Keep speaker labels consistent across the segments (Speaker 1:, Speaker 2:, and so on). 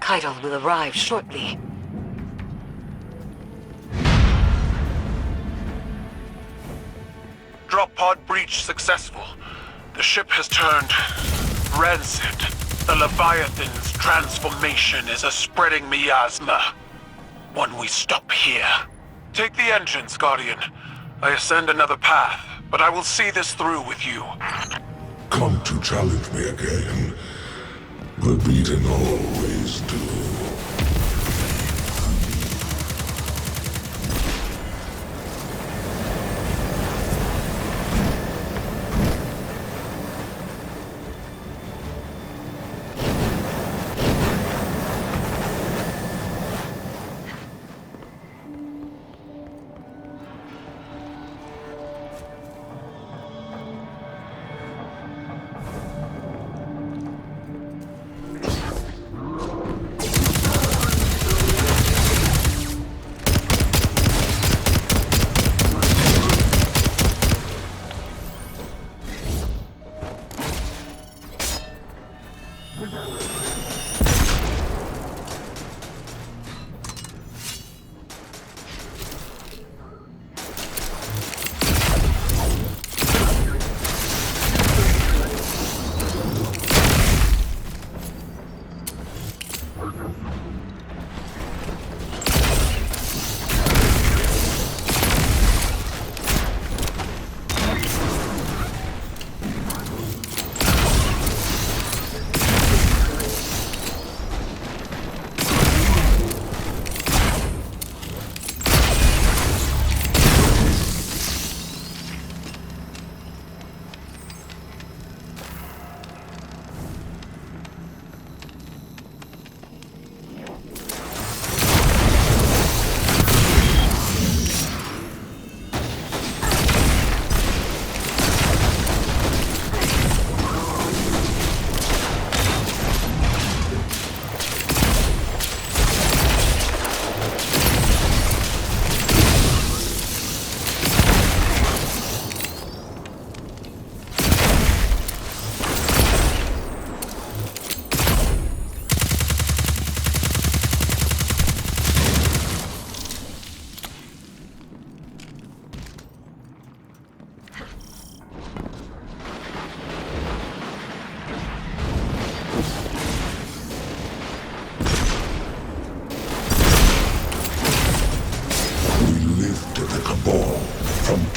Speaker 1: Keitel will arrive shortly.
Speaker 2: Drop pod breach successful. The ship has turned rancid. The Leviathan's transformation is a spreading miasma. One we stop here. Take the engines, Guardian. I ascend another path, but I will see this through with you.
Speaker 3: Come to challenge me again. The beaten always do.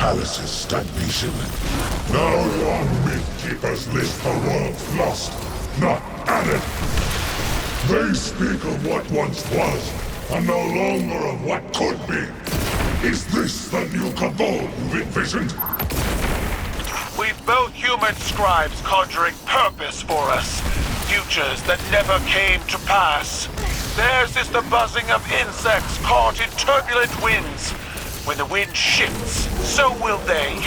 Speaker 3: Alice's stagnation. Now your myth-keepers list the world's lost, not added. They speak of what once was, and no longer of what could be. Is this the new Cabal you've envisioned?
Speaker 2: We've both human scribes conjuring purpose for us. Futures that never came to pass. Theirs is the buzzing of insects caught in turbulent winds. When the wind shifts, so will they.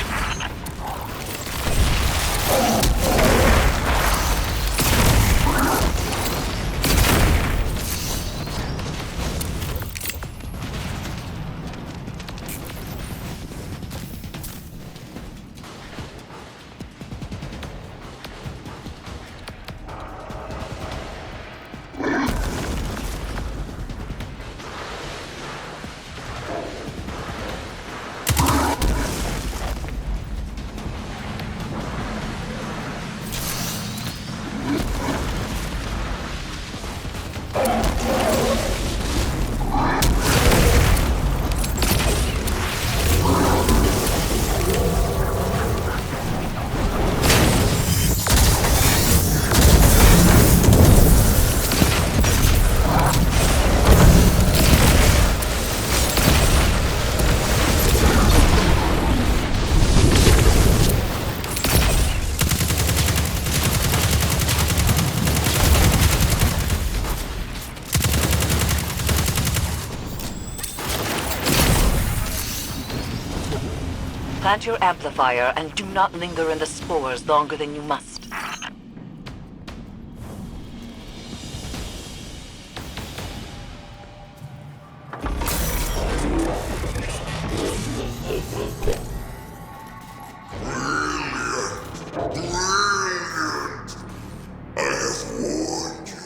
Speaker 1: Plant your amplifier and do not linger in the spores longer than you must.
Speaker 3: Brilliant! I have warned you.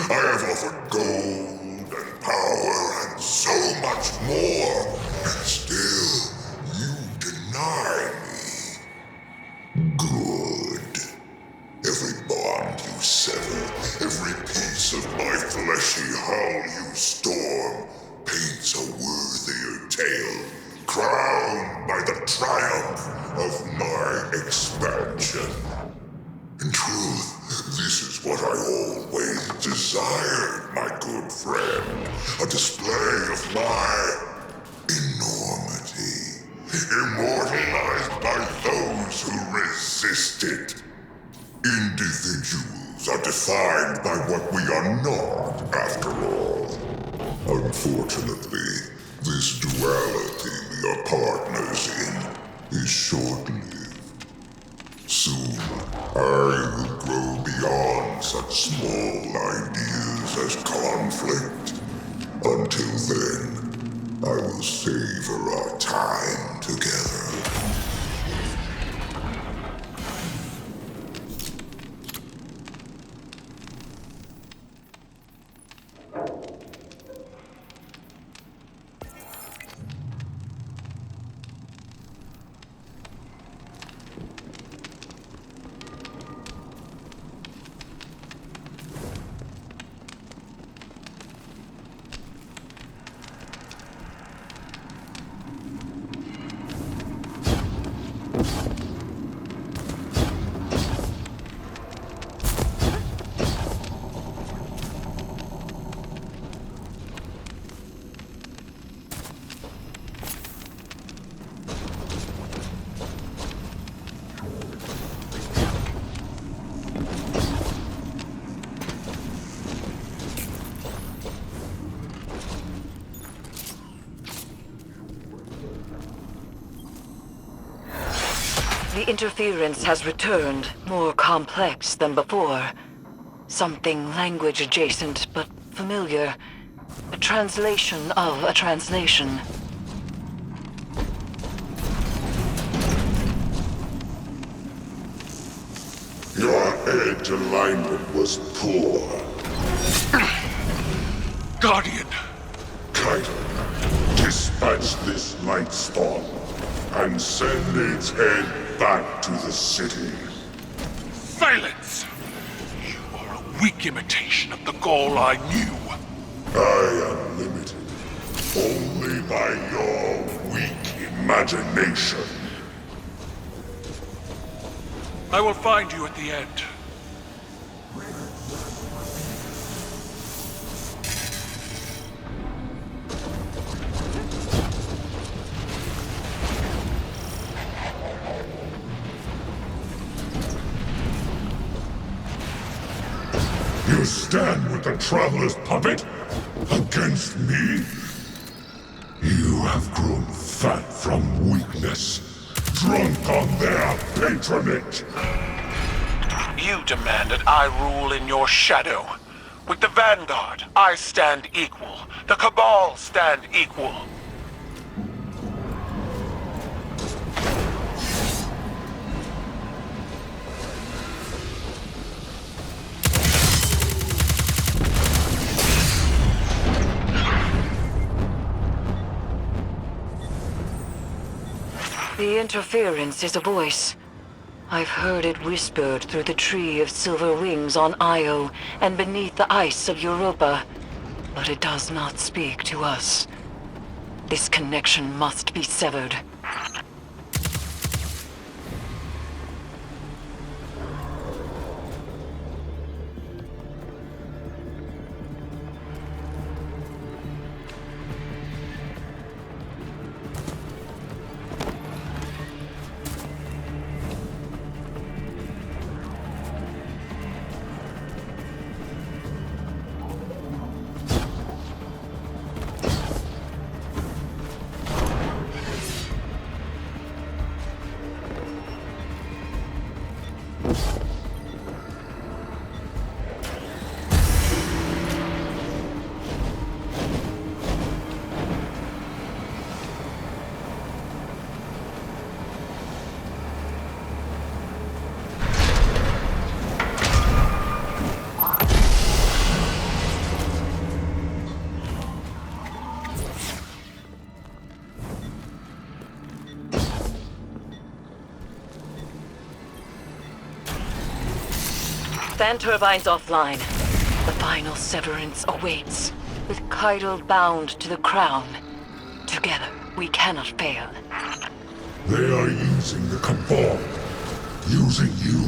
Speaker 3: I have offered gold and power and so much more, and still you deny me. Good. Every bond you sever, every piece of my fleshy hull you storm, paints a worthier tale, crowned by the triumph of my expansion. In truth, this is what I always desired, my good friend. A display of my enormity, immortalized by those who resist it. Individuals are defined by what we are not, after all. Unfortunately, this duality we are partners in is short-lived. Soon, I will grow beyond such small ideas as conflict. Until then, I will savor our time together.
Speaker 1: The interference has returned, more complex than before. Something language adjacent, but familiar. A translation of a translation.
Speaker 3: Your edge alignment was poor.
Speaker 2: Guardian!
Speaker 3: Kaito, dispatch this light spawn and send its head back to the city.
Speaker 2: Silence! You are a weak imitation of the Gaul I knew.
Speaker 3: I am limited only by your weak imagination.
Speaker 2: I will find you at the end.
Speaker 3: You stand with the Traveler's puppet against me? You have grown fat from weakness, drunk on their patronage.
Speaker 2: You demanded I rule in your shadow. With the Vanguard, I stand equal. The Cabal stand equal.
Speaker 1: The interference is a voice. I've heard it whispered through the tree of silver wings on Io and beneath the ice of Europa. But it does not speak to us. This connection must be severed. fan turbines offline. The final severance awaits, with Kaido bound to the crown. Together, we cannot fail.
Speaker 3: They are using the Conform. Using you.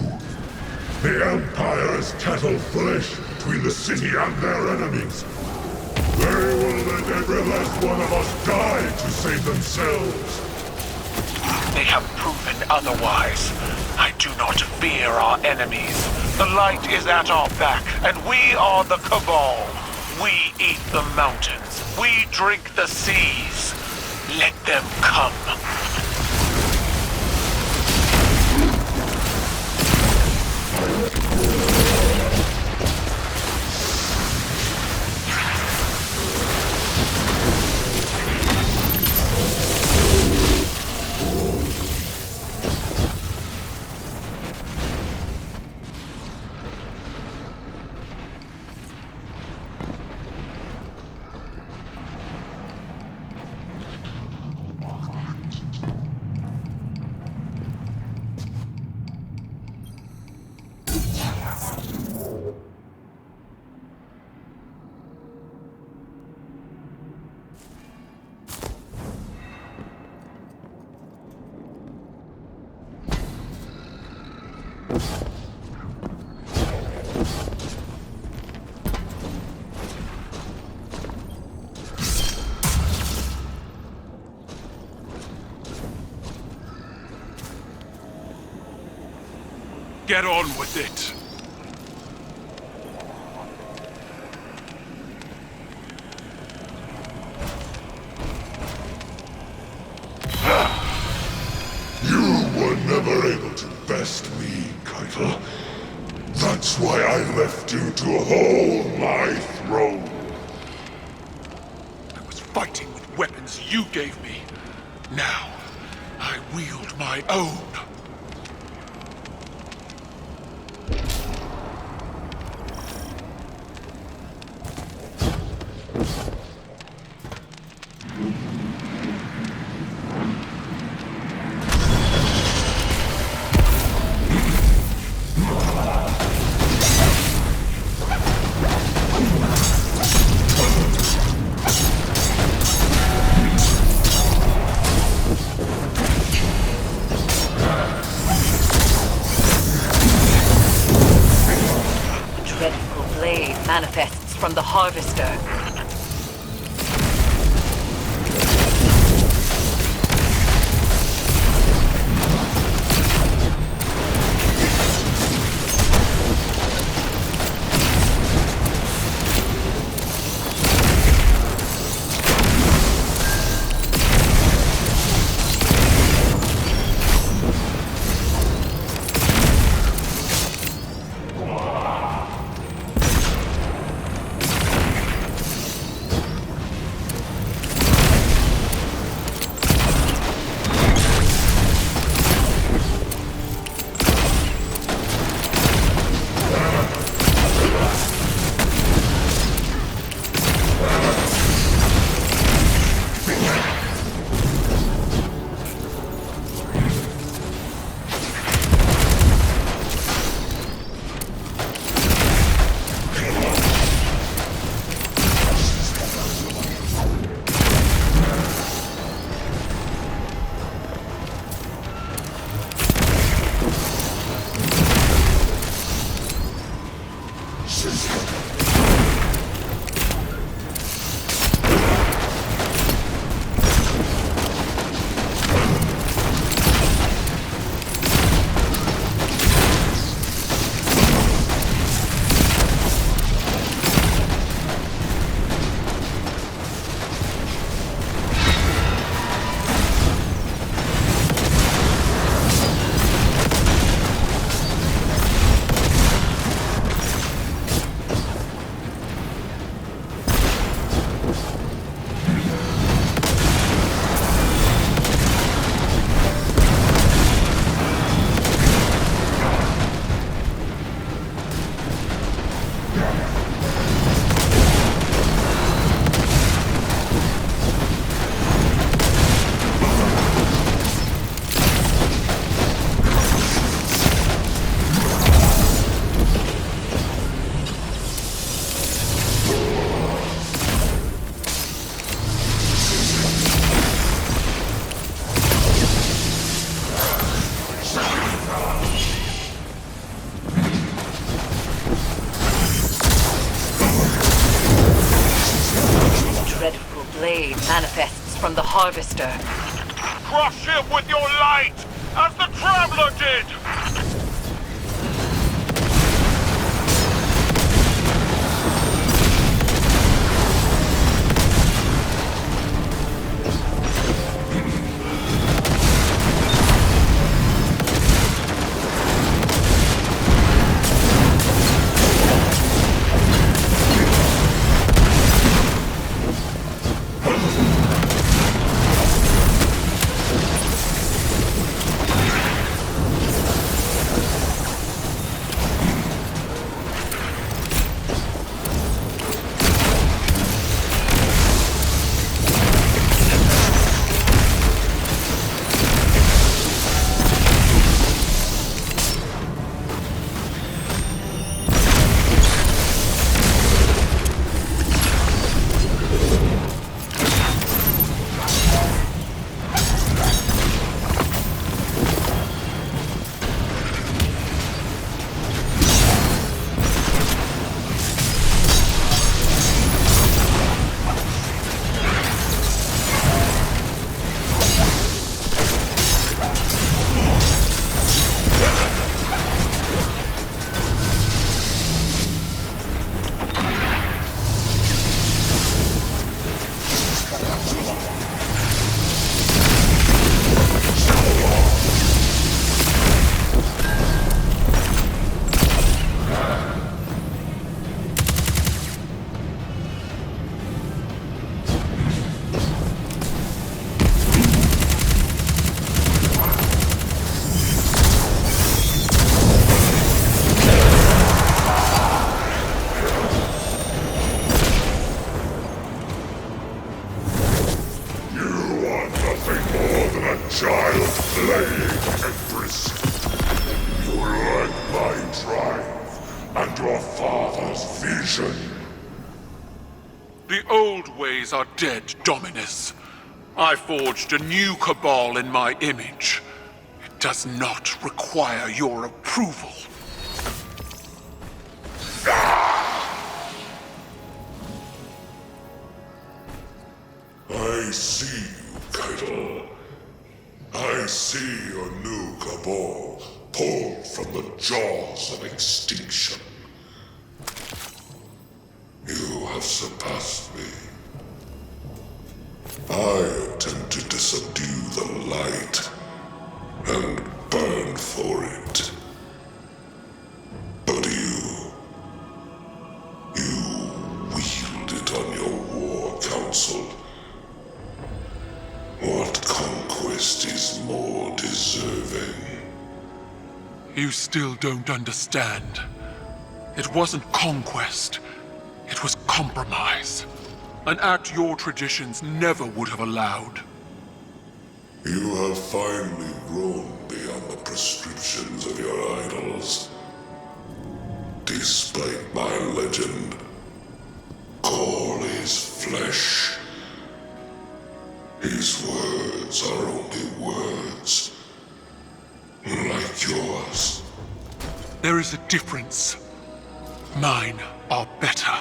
Speaker 3: The Empire is cattle flesh between the city and their enemies. They will let every last one of us die to save themselves.
Speaker 2: They have proven otherwise. I do not fear our enemies. The light is at our back, and we are the Cabal. We eat the mountains. We drink the seas. Let them come. Get on with it.
Speaker 3: You were never able to best me, Kaido. That's why I left you to hold my throne.
Speaker 2: I was fighting with weapons you gave me. Now, I wield my own.
Speaker 1: Manifests from the Harvester. blade manifests from the Harvester.
Speaker 2: Crush him with your light, as the Traveler did!
Speaker 3: Child playing Empress. You lack my drive and your father's vision.
Speaker 2: The old ways are dead, Dominus. I forged a new cabal in my image. It does not require your approval.
Speaker 3: I see you, Keitel. I see your new cabal pulled from the jaws of extinction. You have surpassed me. I attempted to subdue the light and burn for it. But you wield it on your war council. What conquest is more deserving?
Speaker 2: You still don't understand. It wasn't conquest. It was compromise. An act your traditions never would have allowed.
Speaker 3: You have finally grown beyond the prescriptions of your idols. Despite my legend, Call is flesh. His words are only words. Like yours.
Speaker 2: There is a difference. Mine are better.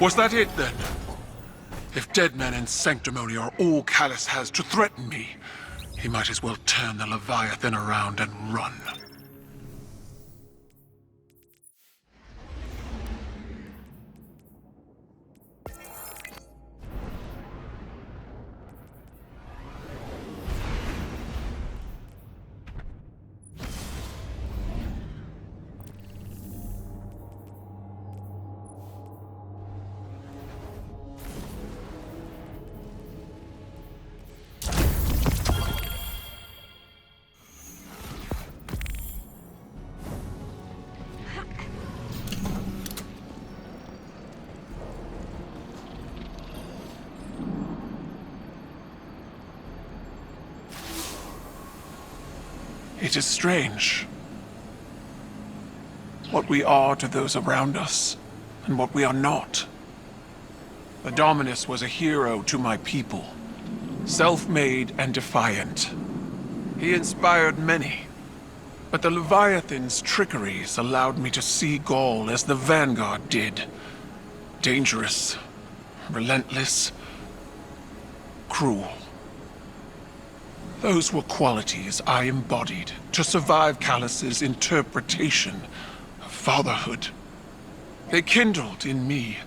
Speaker 2: Was that it, then? If dead men and sanctimony are all Callus has to threaten me, he might as well turn the Leviathan around and run. It is strange. What we are to those around us, and what we are not. The Dominus was a hero to my people. Self-made and defiant. He inspired many. But the Leviathan's trickeries allowed me to see Gaul as the Vanguard did. Dangerous, relentless, cruel. Those were qualities I embodied to survive Callus's interpretation of fatherhood. They kindled in me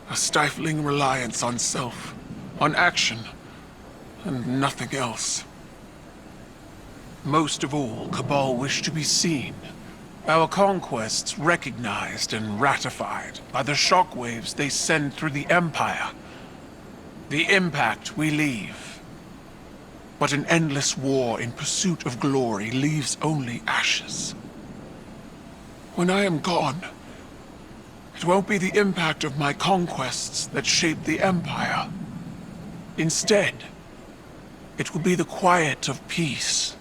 Speaker 2: a stifling reliance on self, on action, and nothing else. Most of all, Cabal wished to be seen. Our conquests recognized and ratified by the shockwaves they send through the Empire. The impact we leave. But an endless war in pursuit of glory leaves only ashes. When I am gone, it won't be the impact of my conquests that shape the Empire. Instead, it will be the quiet of peace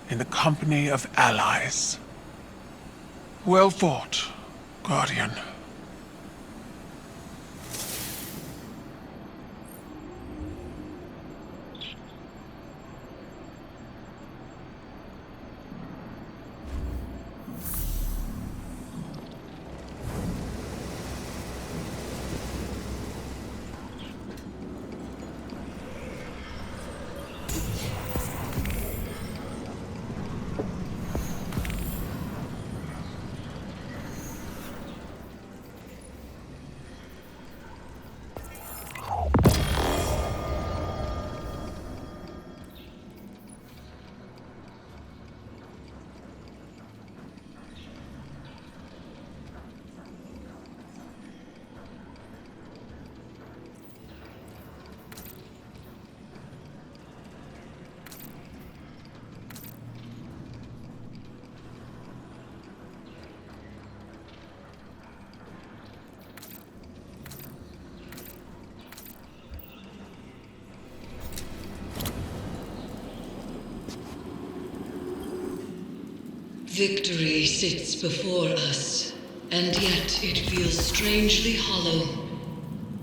Speaker 2: in the company of allies. Well fought, Guardian.
Speaker 1: Victory sits before us, and yet it feels strangely hollow.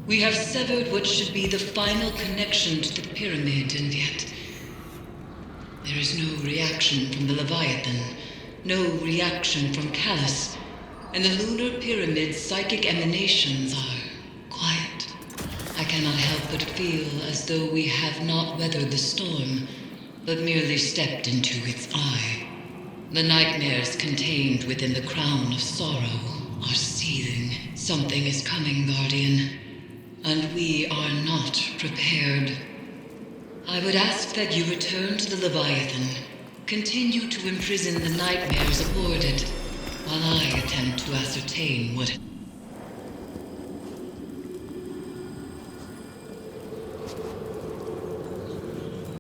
Speaker 1: We have severed what should be the final connection to the pyramid, and yet there is no reaction from the Leviathan, no reaction from Callus, and the lunar pyramid's psychic emanations are quiet. I cannot help but feel as though we have not weathered the storm, but merely stepped into its eye. The nightmares contained within the crown of sorrow are seething. Something is coming, Guardian, and we are not prepared. I would ask that you return to the Leviathan, continue to imprison the nightmares aboard it, while I attempt to ascertain what